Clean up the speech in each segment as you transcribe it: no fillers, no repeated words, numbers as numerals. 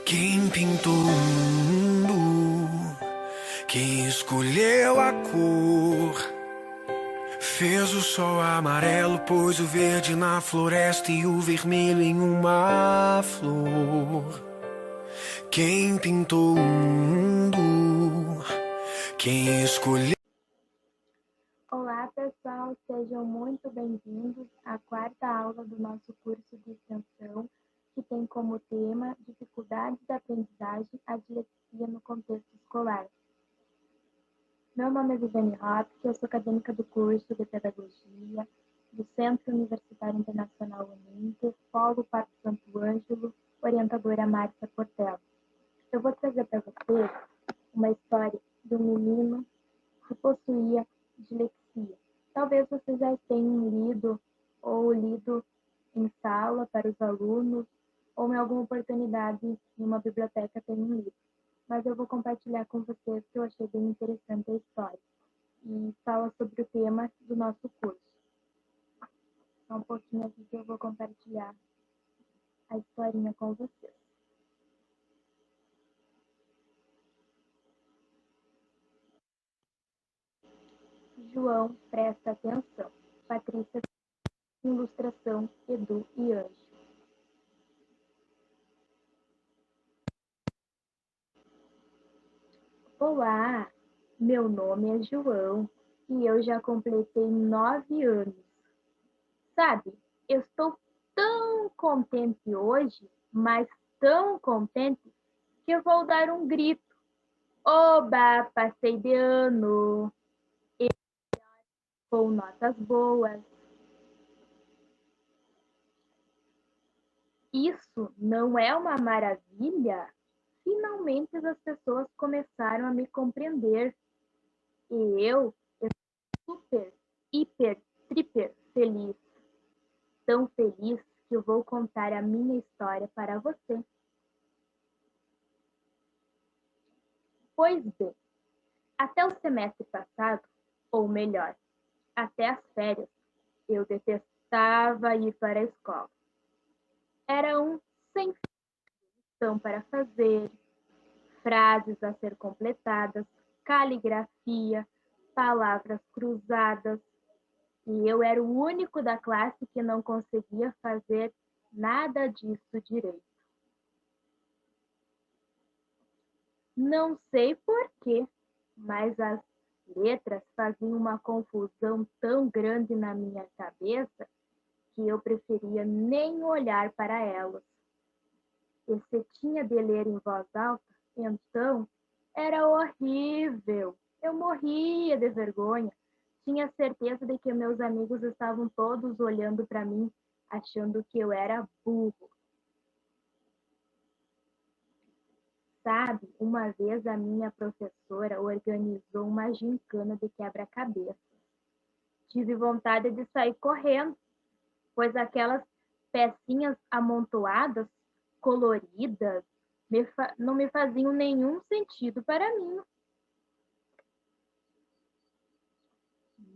Quem pintou o mundo, quem escolheu a cor, fez o sol amarelo, pôs o verde na floresta e o vermelho em uma flor. Quem pintou o mundo, quem escolheu. Olá, pessoal, sejam muito bem-vindos à quarta aula do nosso curso de extensão, que tem como tema Dificuldades da aprendizagem, a dislexia no contexto escolar. Meu nome é Viviane Hopk, eu sou acadêmica do curso de Pedagogia do Centro Universitário Internacional Uninter, Polo Parque Santo Ângelo, orientadora Márcia Portela. Eu vou trazer para vocês uma história de um menino que possuía dislexia. Talvez vocês já tenham lido ou lido em sala para os alunos, ou em alguma oportunidade em uma biblioteca tenham lido. Mas eu vou compartilhar com vocês que eu achei bem interessante a história. E fala sobre o tema do nosso curso. Só um pouquinho aqui que eu vou compartilhar a historinha com vocês. João, presta atenção. Patrícia, ilustração, Edu e Anjo. Olá, meu nome é João e eu já completei 9 anos. Sabe, eu estou tão contente hoje, mas tão contente, que eu vou dar um grito. Oba, passei de ano! Eu com notas boas. Isso não é uma maravilha? Finalmente as pessoas começaram a me compreender. E eu super, hiper, triper feliz. Tão feliz que eu vou contar a minha história para você. Pois bem, até o semestre passado, ou melhor, até as férias, eu detestava ir para a escola. Era um sem lição para fazer, frases a ser completadas, caligrafia, palavras cruzadas, e eu era o único da classe que não conseguia fazer nada disso direito. Não sei por quê, mas as letras faziam uma confusão tão grande na minha cabeça que eu preferia nem olhar para elas. E se tinha de ler em voz alta, então era horrível. Eu morria de vergonha. Tinha certeza de que meus amigos estavam todos olhando para mim, achando que eu era burro. Sabe, uma vez a minha professora organizou uma gincana de quebra-cabeça. Tive vontade de sair correndo, pois aquelas pecinhas amontoadas, coloridas, não me faziam nenhum sentido para mim.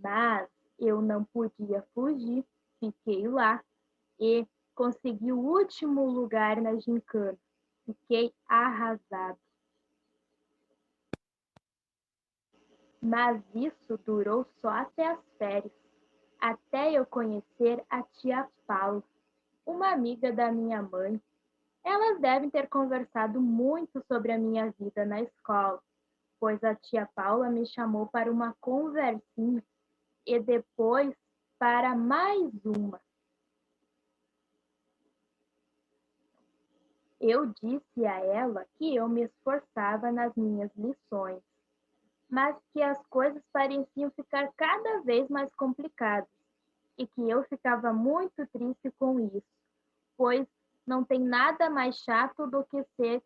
Mas eu não podia fugir, fiquei lá e consegui o último lugar na gincana. Fiquei arrasado. Mas isso durou só até as férias, até eu conhecer a tia Paula, uma amiga da minha mãe. Elas devem ter conversado muito sobre a minha vida na escola, pois a tia Paula me chamou para uma conversinha e depois para mais uma. Eu disse a ela que eu me esforçava nas minhas lições, mas que as coisas pareciam ficar cada vez mais complicadas e que eu ficava muito triste com isso, pois não tem nada mais chato do que ser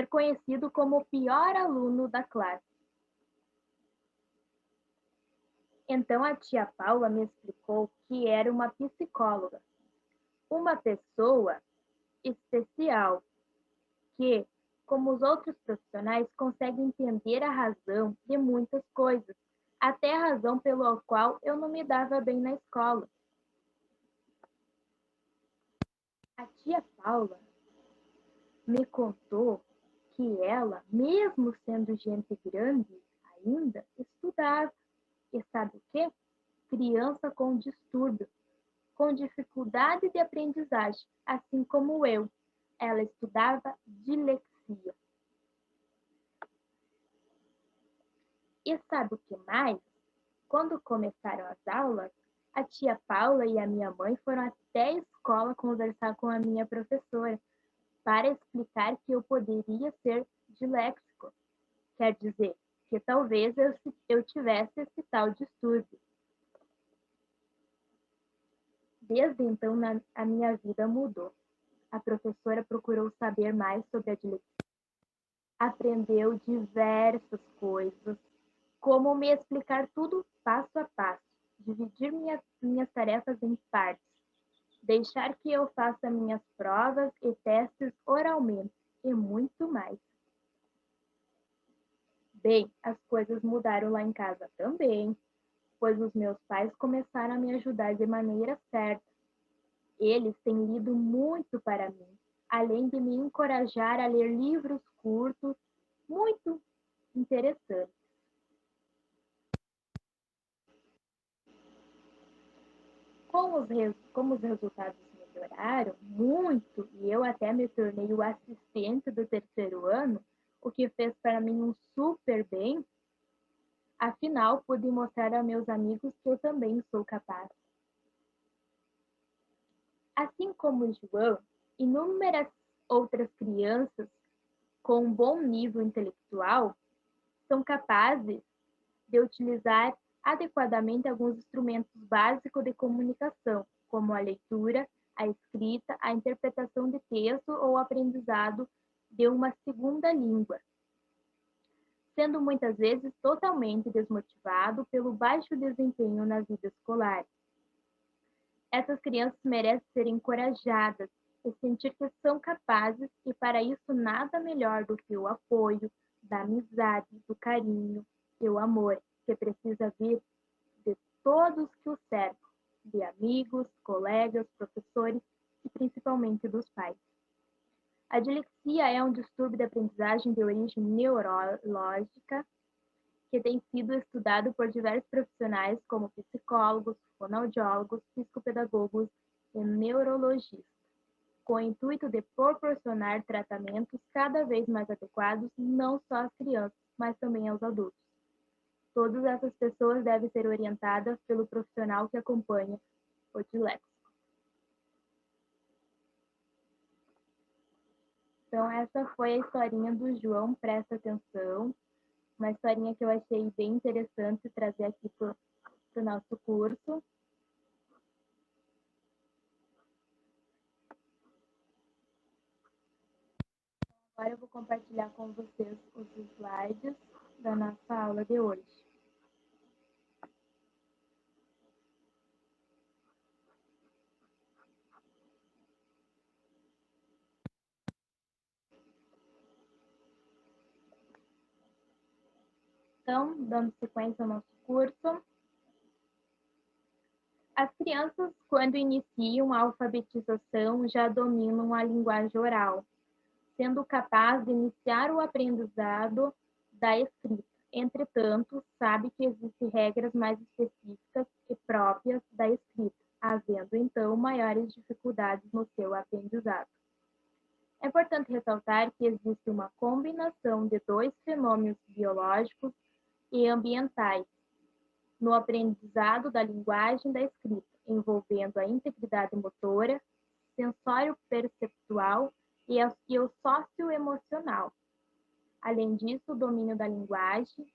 conhecido como o pior aluno da classe. Então a tia Paula me explicou que era uma psicóloga, uma pessoa especial que, como os outros profissionais, consegue entender a razão de muitas coisas, até a razão pela qual eu não me dava bem na escola. A tia Paula me contou que ela, mesmo sendo gente grande ainda, estudava. E sabe o quê? Criança com distúrbio, com dificuldade de aprendizagem, assim como eu. Ela estudava dislexia. E sabe o que mais? Quando começaram as aulas, a tia Paula e a minha mãe foram até a escola conversar com a minha professora para explicar que eu poderia ser disléxico. Quer dizer, que talvez eu tivesse esse tal distúrbio. Desde então, a minha vida mudou. A professora procurou saber mais sobre a dislexia, aprendeu diversas coisas, como me explicar tudo passo a passo, dividir minhas tarefas em partes, deixar que eu faça minhas provas e testes oralmente e muito mais. Bem, as coisas mudaram lá em casa também, pois os meus pais começaram a me ajudar de maneira certa. Eles têm lido muito para mim, além de me encorajar a ler livros curtos muito interessantes. Como os resultados melhoraram muito e eu até me tornei o assistente do terceiro ano, o que fez para mim um super bem, afinal pude mostrar a meus amigos que eu também sou capaz. Assim como o João, inúmeras outras crianças com um bom nível intelectual são capazes de utilizar adequadamente alguns instrumentos básicos de comunicação, como a leitura, a escrita, a interpretação de texto ou o aprendizado de uma segunda língua, sendo muitas vezes totalmente desmotivado pelo baixo desempenho na vida escolar. Essas crianças merecem ser encorajadas e sentir que são capazes, e para isso nada melhor do que o apoio, da amizade, do carinho e o amor, que precisa vir de todos que o cercam, de amigos, colegas, professores e principalmente dos pais. A dislexia é um distúrbio de aprendizagem de origem neurológica que tem sido estudado por diversos profissionais como psicólogos, fonoaudiólogos, psicopedagogos e neurologistas, com o intuito de proporcionar tratamentos cada vez mais adequados não só às crianças, mas também aos adultos. Todas essas pessoas devem ser orientadas pelo profissional que acompanha o disléxico. Então, essa foi a historinha do João, presta atenção. Uma historinha que eu achei bem interessante trazer aqui para o nosso curso. Agora eu vou compartilhar com vocês os slides da nossa aula de hoje. Então, dando sequência ao nosso curso, as crianças, quando iniciam a alfabetização, já dominam a linguagem oral, sendo capaz de iniciar o aprendizado da escrita. Entretanto, sabe que existem regras mais específicas e próprias da escrita, havendo então maiores dificuldades no seu aprendizado. É importante ressaltar que existe uma combinação de dois fenômenos biológicos e ambientais no aprendizado da linguagem da escrita, envolvendo a integridade motora, sensório-perceptual e o socioemocional. Além disso, o domínio da linguagem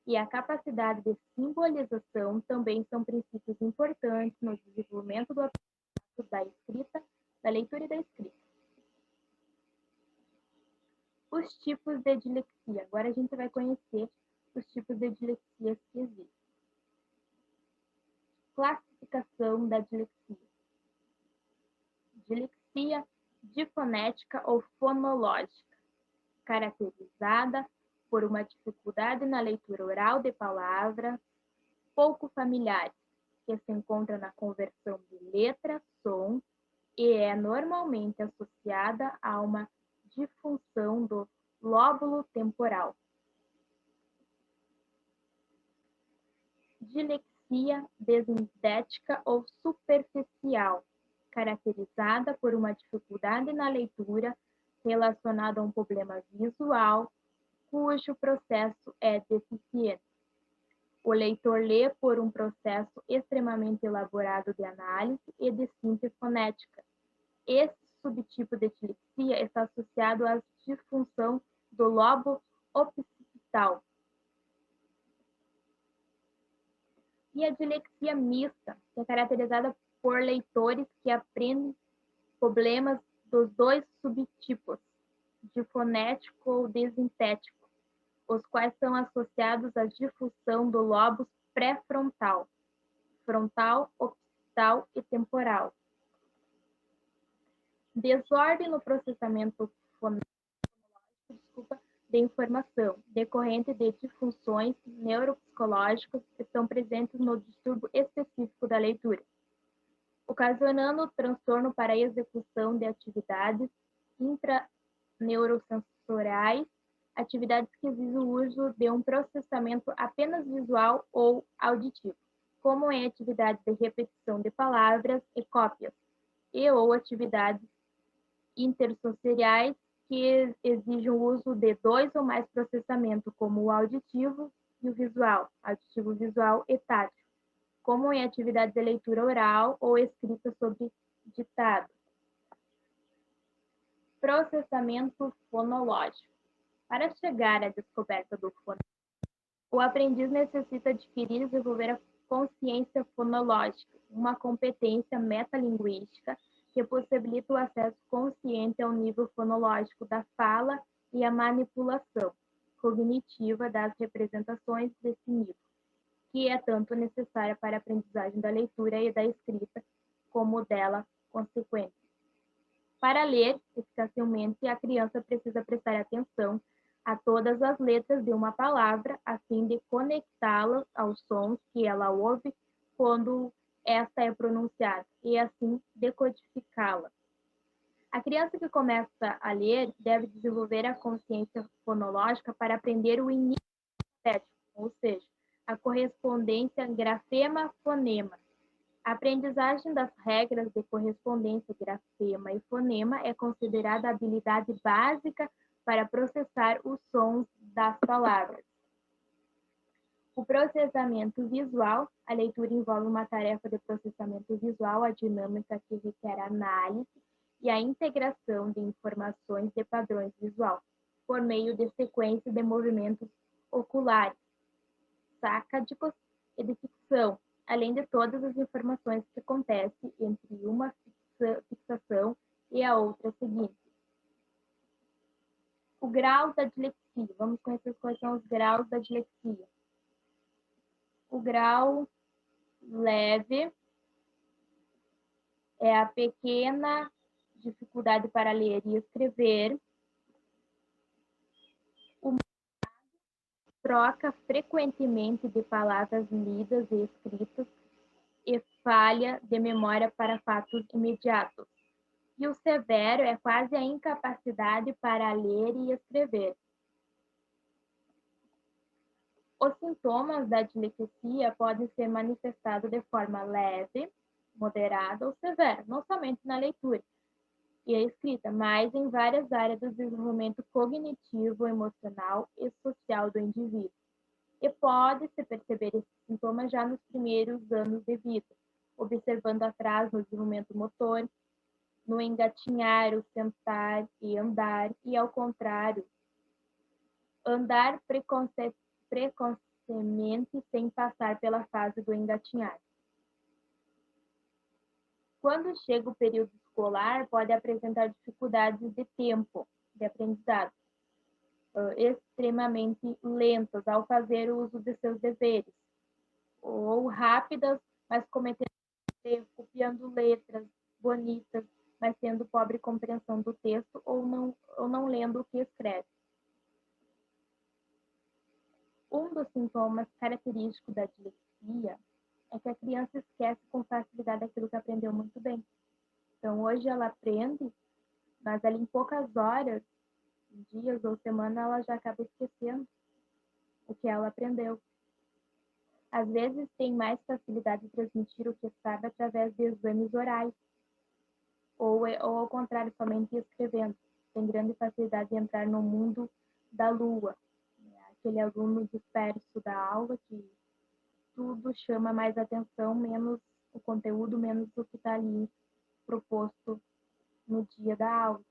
e a capacidade de simbolização também são princípios importantes no desenvolvimento do aprendizado da escrita, da leitura e da escrita. Os tipos de dislexia. Agora a gente vai conhecer os tipos de dislexia que existem. Classificação da dislexia. Dislexia difonética ou fonológica, caracterizada por uma dificuldade na leitura oral de palavras pouco familiares, que se encontra na conversão de letra, som, e é normalmente associada a uma disfunção do lóbulo temporal. Dislexia desintética ou superficial, caracterizada por uma dificuldade na leitura relacionada a um problema visual, cujo processo é deficiente. O leitor lê por um processo extremamente elaborado de análise e de síntese fonética. Esse subtipo de dislexia está associado à disfunção do lobo occipital. E a dislexia mista, que é caracterizada por leitores que aprendem problemas dos dois subtipos, de fonético ou desintético, os quais são associados à difusão do lobo pré-frontal, frontal, occipital e temporal. Desordem no processamento fonológico, de informação, decorrente de disfunções neuropsicológicas que estão presentes no distúrbio específico da leitura, ocasionando transtorno para a execução de atividades intraneurosensoriais, atividades que exigem o uso de um processamento apenas visual ou auditivo, como em atividades de repetição de palavras e cópias, e ou atividades intersensoriais que exigem o uso de dois ou mais processamentos, como o auditivo e o visual, auditivo, visual e tátil, como em atividades de leitura oral ou escrita sobre ditado. Processamento fonológico. Para chegar à descoberta do fonema, o aprendiz necessita adquirir e desenvolver a consciência fonológica, uma competência metalinguística que possibilita o acesso consciente ao nível fonológico da fala e a manipulação cognitiva das representações desse nível, que é tanto necessária para a aprendizagem da leitura e da escrita, como dela consequente. Para ler eficacemente, a criança precisa prestar atenção a todas as letras de uma palavra, a fim de conectá-las aos sons que ela ouve quando esta é pronunciada, e assim decodificá-la. A criança que começa a ler deve desenvolver a consciência fonológica para aprender o início fonético, ou seja, a correspondência grafema-fonema. A aprendizagem das regras de correspondência grafema e fonema é considerada a habilidade básica para processar os sons das palavras. O processamento visual. A leitura envolve uma tarefa de processamento visual, a dinâmica que requer análise e a integração de informações de padrões visual, por meio de sequência de movimentos oculares, sacádicos e de fixação, além de todas as informações que acontecem entre uma fixação e a outra seguinte. O grau da dislexia. Vamos conhecer quais são os graus da dislexia. O grau leve é a pequena dificuldade para ler e escrever. O troca frequentemente de palavras lidas e escritas e falha de memória para fatos imediatos. E o severo é quase a incapacidade para ler e escrever. Os sintomas da dislexia podem ser manifestados de forma leve, moderada ou severa, não somente na leitura e a escrita, mas em várias áreas do desenvolvimento cognitivo, emocional e social do indivíduo. E pode-se perceber esses sintomas já nos primeiros anos de vida, observando atraso no desenvolvimento motor, no engatinhar, o sentar e andar, e ao contrário, andar precocemente sem passar pela fase do engatinhar. Quando chega o período escolar, pode apresentar dificuldades de tempo de aprendizado, extremamente lentas ao fazer o uso de seus deveres, ou rápidas, mas cometendo erros, copiando letras bonitas, mas tendo pobre compreensão do texto ou não lendo o que escreve. Um dos sintomas característicos da dislexia é que a criança esquece com facilidade aquilo que aprendeu muito bem. Então, hoje ela aprende, mas ela em poucas horas dias ou semana, ela já acaba esquecendo o que ela aprendeu. Às vezes, tem mais facilidade de transmitir o que sabe através de exames orais, ou ao contrário, somente escrevendo. Tem grande facilidade de entrar no mundo da lua, aquele aluno disperso da aula que tudo chama mais atenção, menos o conteúdo, menos o que está ali proposto no dia da aula,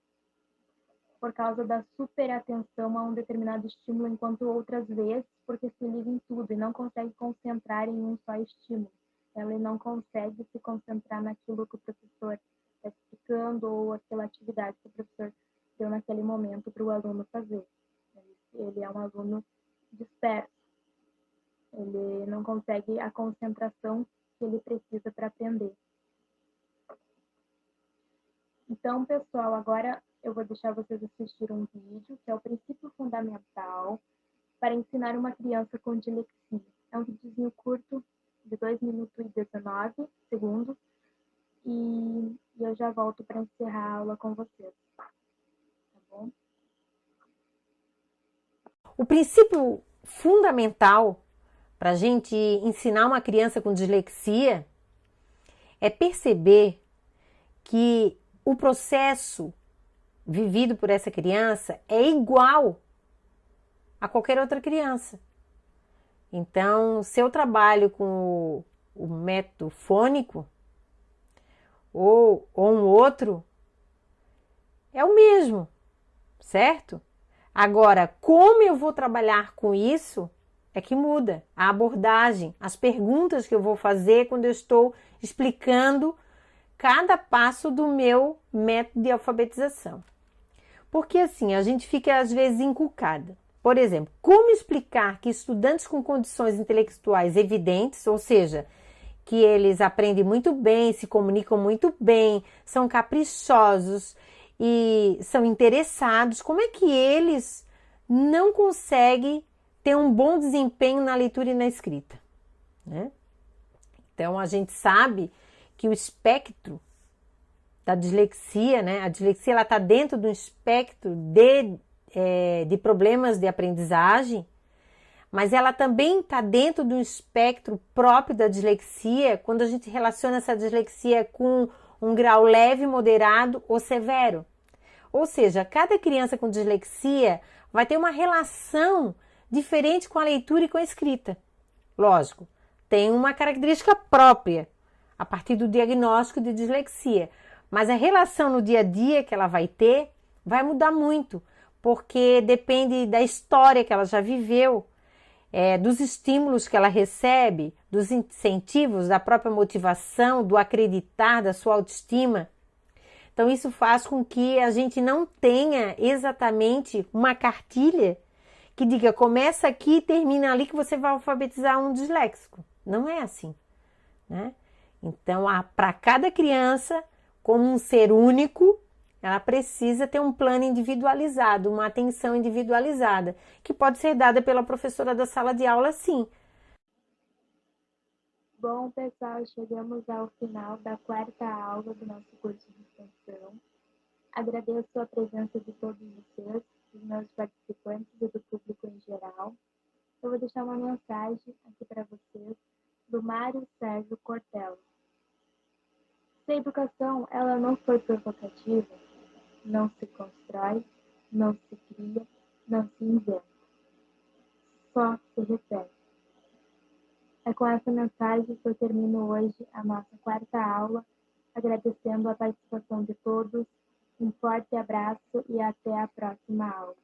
por causa da superatenção a um determinado estímulo, enquanto outras vezes, porque se liga em tudo e não consegue concentrar em um só estímulo. Ela não consegue se concentrar naquilo que o professor está explicando ou aquela atividade que o professor deu naquele momento para o aluno fazer. Ele é um aluno disperso. Ele não consegue a concentração que ele precisa para aprender. Então, pessoal, agora eu vou deixar vocês assistirem um vídeo, que é o princípio fundamental para ensinar uma criança com dislexia. É um videozinho curto, de 2 minutos e 19 segundos, e eu já volto para encerrar a aula com vocês. Tá bom? O princípio fundamental para a gente ensinar uma criança com dislexia é perceber que o processo vivido por essa criança é igual a qualquer outra criança. Então, se eu trabalho com o método fônico ou um outro, é o mesmo, certo? Agora, como eu vou trabalhar com isso é que muda a abordagem, as perguntas que eu vou fazer quando eu estou explicando cada passo do meu método de alfabetização. Porque assim, a gente fica às vezes encucada. Por exemplo, como explicar que estudantes com condições intelectuais evidentes, ou seja, que eles aprendem muito bem, se comunicam muito bem, são caprichosos e são interessados, como é que eles não conseguem ter um bom desempenho na leitura e na escrita, né? Então, a gente sabe que o espectro da dislexia, né? A dislexia ela está dentro do espectro de problemas de aprendizagem, mas ela também está dentro do espectro próprio da dislexia quando a gente relaciona essa dislexia com um grau leve, moderado ou severo. Ou seja, cada criança com dislexia vai ter uma relação diferente com a leitura e com a escrita. Lógico, tem uma característica própria a partir do diagnóstico de dislexia, mas a relação no dia a dia que ela vai ter vai mudar muito, porque depende da história que ela já viveu, dos estímulos que ela recebe, dos incentivos, da própria motivação, do acreditar, da sua autoestima. Então isso faz com que a gente não tenha exatamente uma cartilha que diga começa aqui e termina ali que você vai alfabetizar um disléxico. Não é assim, né? Então, para cada criança, como um ser único, ela precisa ter um plano individualizado, uma atenção individualizada, que pode ser dada pela professora da sala de aula, sim. Bom, pessoal, chegamos ao final da 4ª aula do nosso curso de extensão. Agradeço a presença de todos vocês, dos meus participantes e do público em geral. Eu vou deixar uma mensagem aqui para vocês do Mário Sérgio Cortella. Se a educação ela não for provocativa, não se constrói, não se cria, não se inventa. Só se repete. É com essa mensagem que eu termino hoje a nossa 4ª aula, agradecendo a participação de todos. Um forte abraço e até a próxima aula.